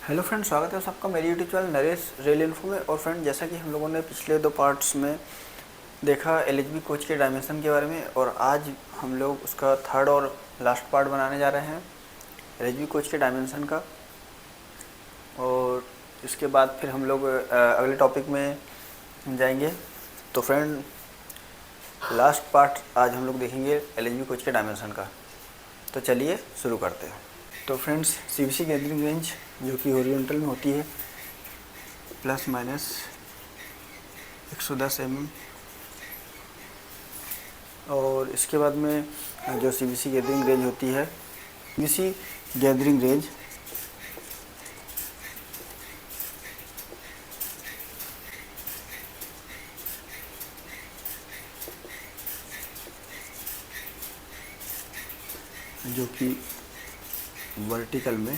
Hello friend, स्वागत है सबका मेरी YouTube channel Naresh rail info में। और फ्रेंड, जैसा कि हम लोगों ने पिछले 2 पार्ट्स में देखा एलएचबी कोच के डायमेंशन के बारे में, और आज हम लोग उसका थर्ड और लास्ट पार्ट बनाने जा रहे हैं एलएचबी कोच के डायमेंशन का। और इसके बाद फिर हम लोग अगले टॉपिक में जाएंगे। तो फ्रेंड, लास्ट पार्ट आज हम लोग देखेंगे एलएचबी कोच के डायमेंशन का। तो चलिए शुरू करते हैं। तो फ्रेंड्स, सीवीसी गैदरिंग रेंज जो कि हॉरिजॉन्टल में होती है ±110 mm, और इसके बाद में जो सीवीसी गैदरिंग रेंज होती है, सीवीसी गैदरिंग रेंज जो कि वर्टिकल में,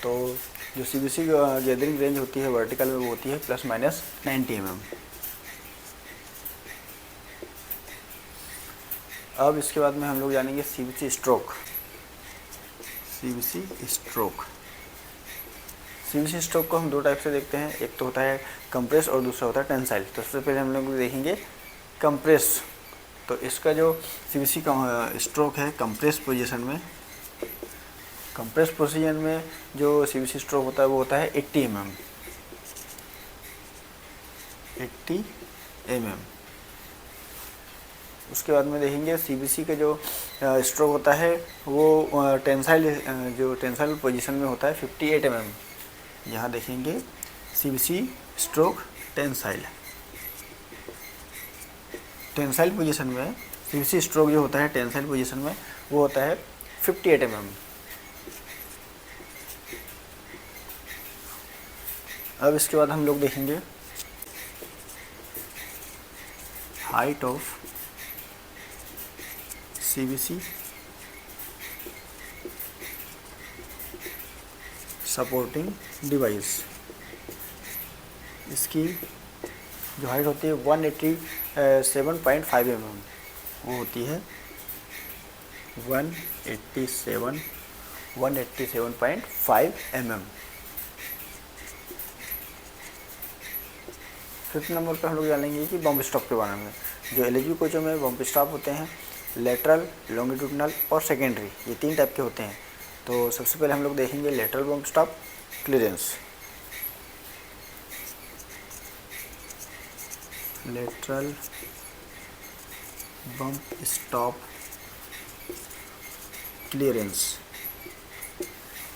तो जो सीवीसी गैदरिंग रेंज होती है वर्टिकल में वो होती है ±90 mm। अब इसके बाद में हम लोग जानेंगे CVC stroke. CVC stroke CVC stroke को हम 2 टाइप से देखते हैं, एक तो होता है कंप्रेस और दूसरा होता है टेंसाइल। तो सबसे पहले हम लोग देखेंगे कंप्रेस। तो इसका जो सीवीसी का स्ट्रोक है कंप्रेस पोजीशन में, कंप्रेस पोजीशन में जो सीवीसी स्ट्रोक होता है वो होता है 80 mm। 80 mm। उसके बाद में देखेंगे सीवीसी का जो स्ट्रोक होता है वो टेंसाइल पोजीशन में होता है 58 mm। यहाँ देखेंगे सीवीसी स्ट्रोक टेंसाइल पोजीशन में सीवीसी स्ट्रोक जो होता है टेंसाइल पोजीशन में वो होता है 58 mm। अब इसके बाद हम लोग देखेंगे height of CVC supporting device. इसकी जो हाइट होती है 187.5 mm, वो होती है 187.5 mm। 5th नंबर पर हम लोग जानेंगे कि बम्प स्टॉप के बारे में। जो एलएचबी कोचों में बम्प स्टॉप होते हैं लेटरल, लॉन्गिट्यूडनल और सेकेंडरी, ये 3 टाइप के होते हैं। तो सबसे पहले हम लोग देखेंगे lateral bump stop clearance. Lateral bump stop clearance.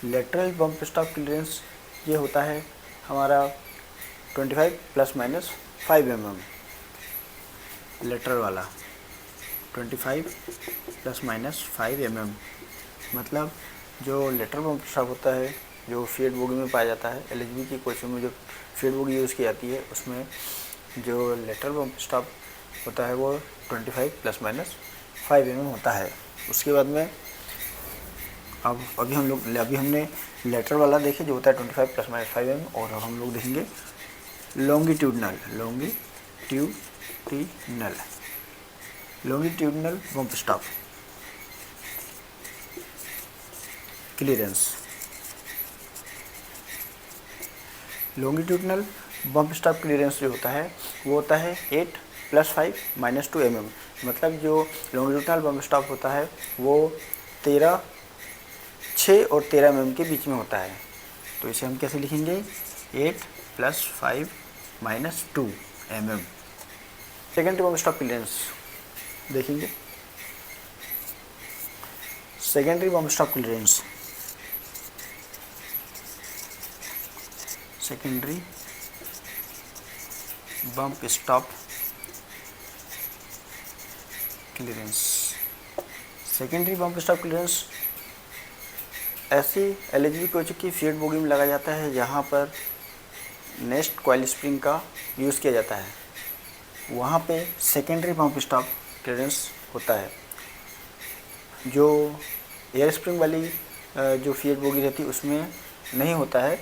Lateral bump stop clearance ये होता है हमारा 25 ±5 mm। लेटरल वाला 25 ±5 mm, मतलब जो लेटरल बम्प स्टॉप होता है जो फीड बोगी में पाया जाता है, एलएचबी की कोचों में जो फीड बोगी यूज़ की जाती है उसमें जो लेटरल बम्प स्टॉप होता है वो 25 ±5 mm होता है। उसके बाद में अभी हमने लेटरल वाला देखे जो होता है 25 ±5 mm, और अब हम लोग देखेंगे longitudinal bump stop clearance. Longitudinal bump stop clearance जो होता है वो होता है 8 + 5 - 2 mm, मतलब जो लॉन्गिट्यूडनल बम्प स्टॉप होता है वो 6 और 13 mm के बीच में होता है। तो इसे हम कैसे लिखेंगे 8 + 5 - 2 mm। Secondary bump stop clearance देखेंगे। Secondary bump stop clearance, secondary bump stop clearance. Secondary bump stop clearance ऐसी एलएचबी कोच की फीड बोगी में लगाया जाता है जहाँ पर नेस्ट कॉइल स्प्रिंग का यूज़ किया जाता है, वहाँ पे सेकेंडरी बम्प स्टॉप क्लियरेंस होता है। जो एयर स्प्रिंग वाली जो फीड बोगी रहती है उसमें नहीं होता है,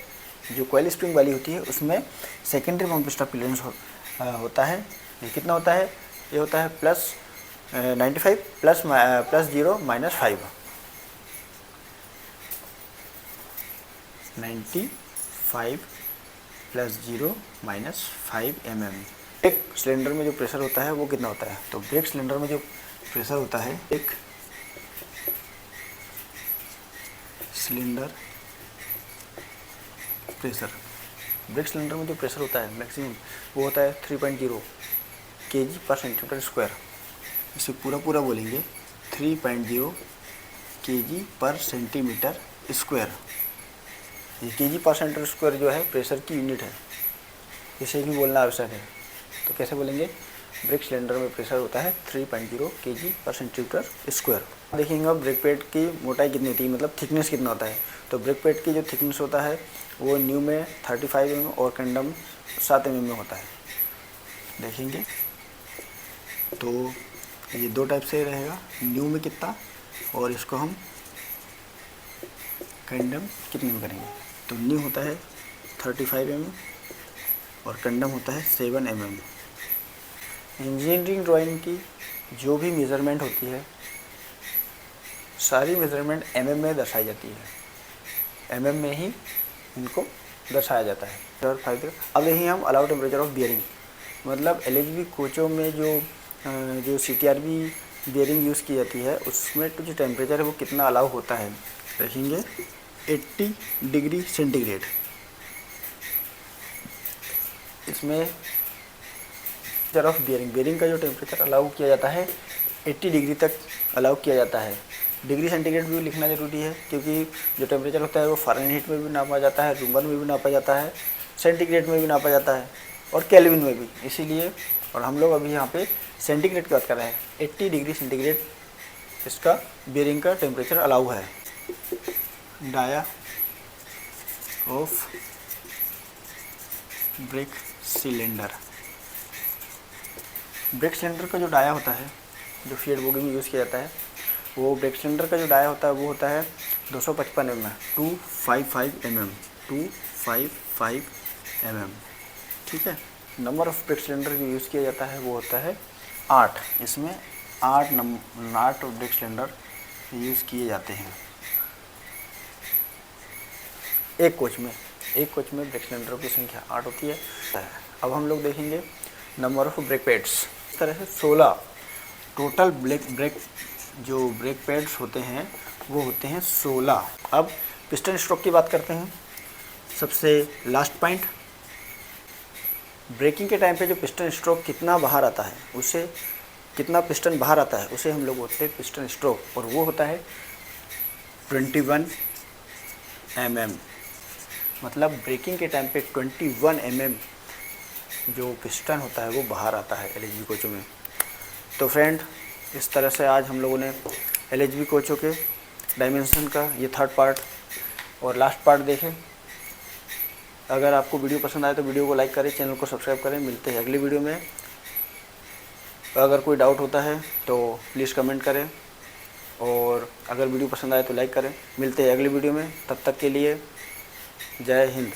जो कॉइल स्प्रिंग वाली होती है उसमें सेकेंडरी बम्प स्टॉप क्लियरेंस होता है। ये कितना होता है, ये होता है +95 +0 - 5। 95 प्लस 0 माइनस 5 mm। एक सिलेंडर में जो प्रेशर होता है वो कितना होता है? तो ब्रेक सिलेंडर में जो प्रेशर होता है, एक सिलेंडर प्रेशर, ब्रेक सिलेंडर में जो प्रेशर होता है मैक्सिमम, वो होता है 3.0 kg पर सेंटीमीटर स्क्वायर। इसे पूरा बोलेंगे 3.0 kg पर सेंटीमीटर स्क्वायर। ये kg पर सेंटीमीटर स्क्वायर जो है प्रेशर की यूनिट है, इसे भी बोलना आवश्यक है। तो कैसे बोलेंगे? ब्रेक सिलेंडर में प्रेशर होता है 3.0 kg पर सेंटीमीटर स्क्वायर। देखेंगे अब ब्रेक पैड की मोटाई कितनी होती है, मतलब थिकनेस कितना होता है। तो ब्रेक पैड की जो थिकनेस होता है वो न्यू में 35 mm और कंडम 7 mm में होता है। देखेंगे तो ये दो टाइप से रहेगा, न्यू में कितना और इसको हम कंडम कितने में करेंगे। तो न्यू होता है 35 mm और कंडम होता है 7 mm। इंजीनियरिंग ड्राइंग की जो भी मेज़रमेंट होती है सारी मेज़रमेंट mm में दर्शाई जाती है, mm में ही इनको दर्शाया जाता है। अब देखिए हम अलाउ टेम्परेचर ऑफ बियरिंग, मतलब LHB कोचों में जो CTRB बियरिंग यूज़ की जाती है उसमें जो टेम्परेचर है वो कितना अलाउ होता है। देखेंगे 80 डिग्री सेंटीग्रेड। इसमें ऑफ बियरिंग का जो टेम्परेचर अलाउ किया जाता है 80 डिग्री तक अलाउ किया जाता है। डिग्री सेंटीग्रेड भी लिखना ज़रूरी है क्योंकि जो टेम्परेचर होता है वो फ़ारेनहीट में भी नापा जाता है, रूमन में भी नापा जाता है, सेंटीग्रेड में भी नापा जाता है और केल्विन में भी। इसीलिए और हम लोग अभी यहाँ पे सेंटीग्रेड की बात कर रहे हैं। 80 डिग्री सेंटीग्रेड इसका बियरिंग का टेम्परेचर अलाउ है। Dia of brake cylinder, brake cylinder का जो डाया होता है जो फीड बोगी में यूज़ किया जाता है, वो ब्रेक सिलेंडर का जो डाया होता है वो होता है 255 mm, 255 mm। ठीक है। नंबर ऑफ ब्रेक सिलेंडर जो यूज़ किया जाता है वो होता है 8। इसमें 8 ब्रेक सिलेंडर यूज़ किए जाते हैं एक कोच में ब्रेक सिलेंडरों की संख्या 8 होती है। अब हम लोग देखेंगे नंबर ऑफ ब्रेक पैड्स। इस तरह से 16 टोटल जो ब्रेक पैड्स होते हैं वो होते हैं 16। अब पिस्टन स्ट्रोक की बात करते हैं। सबसे लास्ट पॉइंट, ब्रेकिंग के टाइम पे जो पिस्टन स्ट्रोक कितना बाहर आता है, उसे कितना पिस्टन बाहर आता है उसे हम लोग बोलते हैं पिस्टन स्ट्रोक, और वो होता है 21 mm। मतलब ब्रेकिंग के टाइम पे 21 mm जो पिस्टन होता है वो बाहर आता है LHB कोचों में। तो फ्रेंड, इस तरह से आज हम लोगों ने LHB कोचों के डायमेंशन का ये थर्ड पार्ट और लास्ट पार्ट देखें। अगर आपको वीडियो पसंद आए तो वीडियो को लाइक करें, चैनल को सब्सक्राइब करें। मिलते हैं अगली वीडियो में। अगर कोई डाउट होता है तो प्लीज़ कमेंट करें, और अगर वीडियो पसंद आए तो लाइक करें। मिलते हैं अगली वीडियो में, तब तक के लिए जय हिंद।